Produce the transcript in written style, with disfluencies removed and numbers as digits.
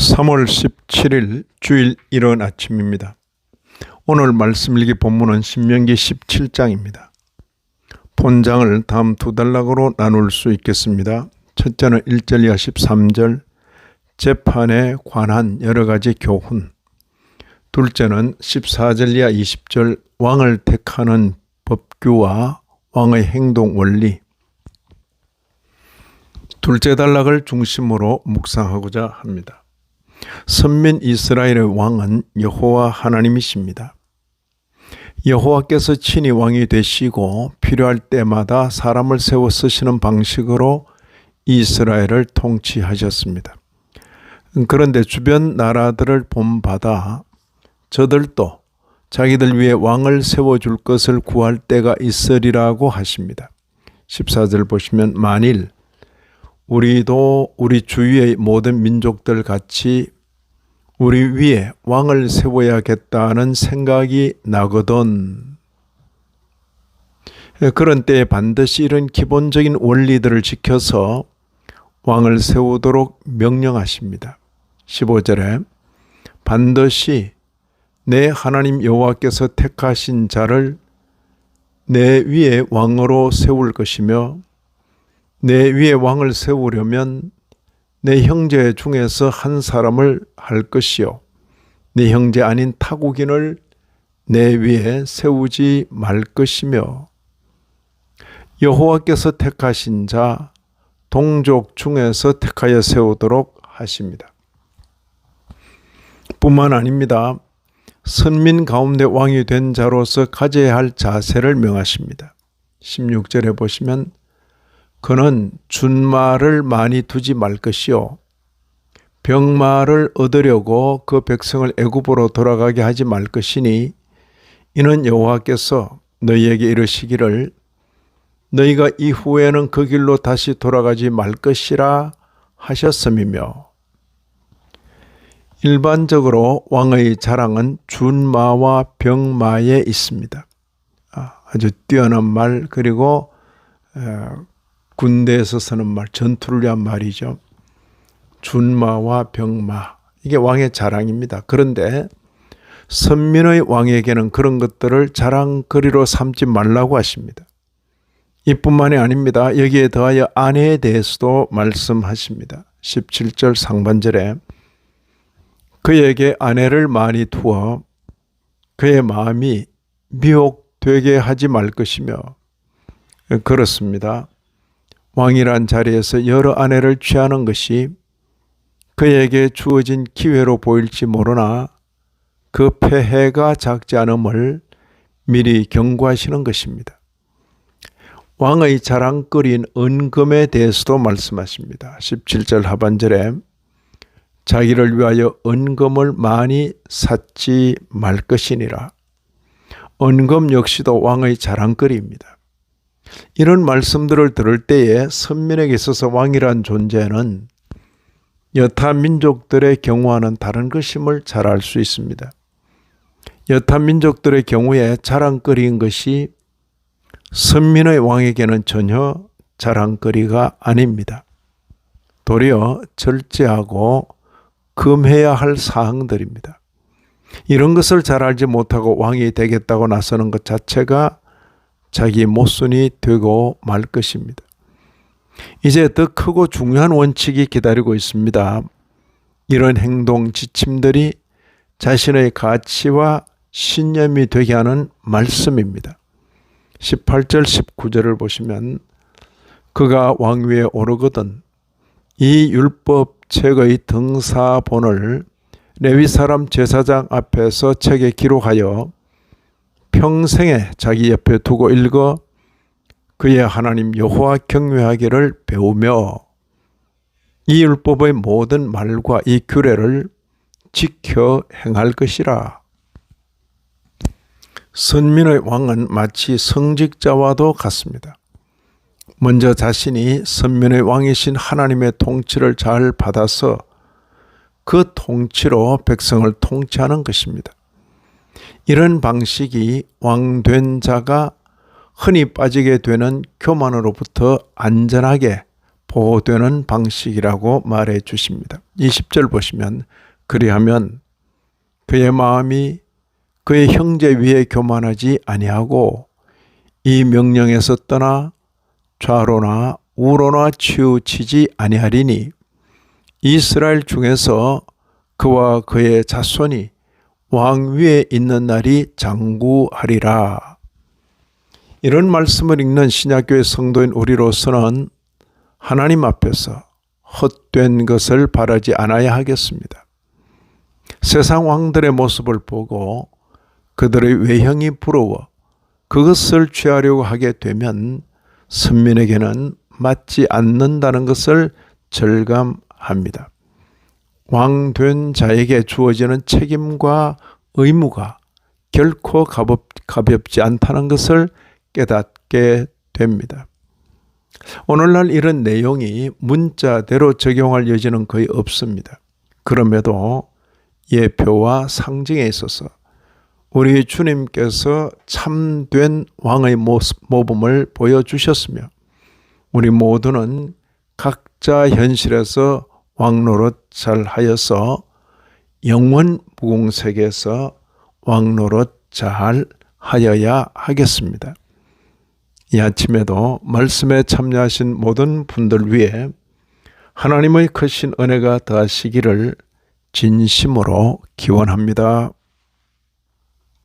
3월 17일 주일 이른 아침입니다. 오늘 말씀 일기 본문은 신명기 17장입니다. 본장을 다음 두 단락으로 나눌 수 있겠습니다. 첫째는 1절 이하 13절 재판에 관한 여러 가지 교훈, 둘째는 14절 이하 20절 왕을 택하는 법규와 왕의 행동 원리, 둘째 단락을 중심으로 묵상하고자 합니다. 선민 이스라엘의 왕은 여호와 하나님이십니다. 여호와께서 친히 왕이 되시고 필요할 때마다 사람을 세워 쓰시는 방식으로 이스라엘을 통치하셨습니다. 그런데 주변 나라들을 본받아 저들도 자기들 위해 왕을 세워줄 것을 구할 때가 있으리라고 하십니다. 14절 보시면 만일 우리도 우리 주위의 모든 민족들 같이 우리 위에 왕을 세워야겠다는 생각이 나거든. 그런 때에 반드시 이런 기본적인 원리들을 지켜서 왕을 세우도록 명령하십니다. 15절에 반드시 내 하나님 여호와께서 택하신 자를 내 위에 왕으로 세울 것이며 내 위에 왕을 세우려면 내 형제 중에서 한 사람을 할 것이요 내 형제 아닌 타국인을 내 위에 세우지 말 것이며 여호와께서 택하신 자 동족 중에서 택하여 세우도록 하십니다. 뿐만 아닙니다. 선민 가운데 왕이 된 자로서 가져야 할 자세를 명하십니다. 16절에 보시면 그는 준말을 많이 두지 말 것이요 병마를 얻으려고 그 백성을 애굽으로 돌아가게 하지 말 것이니 이는 여호와께서 너희에게 이르시기를 너희가 이후에는 그 길로 다시 돌아가지 말 것이라 하셨음이며 일반적으로 왕의 자랑은 준마와 병마에 있습니다. 아주 뛰어난 말 그리고 군대에서 쓰는 말, 전투를 위한 말이죠. 준마와 병마, 이게 왕의 자랑입니다. 그런데 선민의 왕에게는 그런 것들을 자랑거리로 삼지 말라고 하십니다. 이뿐만이 아닙니다. 여기에 더하여 아내에 대해서도 말씀하십니다. 17절 상반절에 그에게 아내를 많이 두어 그의 마음이 미혹되게 하지 말 것이며 그렇습니다. 왕이란 자리에서 여러 아내를 취하는 것이 그에게 주어진 기회로 보일지 모르나 그 폐해가 작지 않음을 미리 경고하시는 것입니다. 왕의 자랑거리인 은금에 대해서도 말씀하십니다. 17절 하반절에 자기를 위하여 은금을 많이 샀지 말 것이니라. 은금 역시도 왕의 자랑거리입니다. 이런 말씀들을 들을 때에 선민에게 있어서 왕이란 존재는 여타 민족들의 경우와는 다른 것임을 잘 알 수 있습니다. 여타 민족들의 경우에 자랑거리인 것이 선민의 왕에게는 전혀 자랑거리가 아닙니다. 도리어 절제하고 금해야 할 사항들입니다. 이런 것을 잘 알지 못하고 왕이 되겠다고 나서는 것 자체가 자기 모순이 되고 말 것입니다. 이제 더 크고 중요한 원칙이 기다리고 있습니다. 이런 행동 지침들이 자신의 가치와 신념이 되게 하는 말씀입니다. 18절 19절을 보시면 그가 왕위에 오르거든 이 율법책의 등사본을 레위 사람 제사장 앞에서 책에 기록하여 평생에 자기 옆에 두고 읽어 그의 하나님 여호와 경외하기를 배우며 이 율법의 모든 말과 이 규례를 지켜 행할 것이라. 선민의 왕은 마치 성직자와도 같습니다. 먼저 자신이 선민의 왕이신 하나님의 통치를 잘 받아서 그 통치로 백성을 통치하는 것입니다. 이런 방식이 왕된 자가 흔히 빠지게 되는 교만으로부터 안전하게 보호되는 방식이라고 말해 주십니다. 20절 보시면 그리하면 그의 마음이 그의 형제 위에 교만하지 아니하고 이 명령에서 떠나 좌로나 우로나 치우치지 아니하리니 이스라엘 중에서 그와 그의 자손이 왕 위에 있는 날이 장구하리라. 이런 말씀을 읽는 신약교회 성도인 우리로서는 하나님 앞에서 헛된 것을 바라지 않아야 하겠습니다. 세상 왕들의 모습을 보고 그들의 외형이 부러워 그것을 취하려고 하게 되면 선민에게는 맞지 않는다는 것을 절감합니다. 왕된 자에게 주어지는 책임과 의무가 결코 가볍지 않다는 것을 깨닫게 됩니다. 오늘날 이런 내용이 문자대로 적용할 여지는 거의 없습니다. 그럼에도 예표와 상징에 있어서 우리 주님께서 참된 왕의 모범을 보여주셨으며 우리 모두는 각자 현실에서 왕노릇 잘 하여서 영원 무궁색에서 왕노릇 잘 하여야 하겠습니다. 이 아침에도 말씀에 참여하신 모든 분들 위해 하나님의 크신 은혜가 더하시기를 진심으로 기원합니다.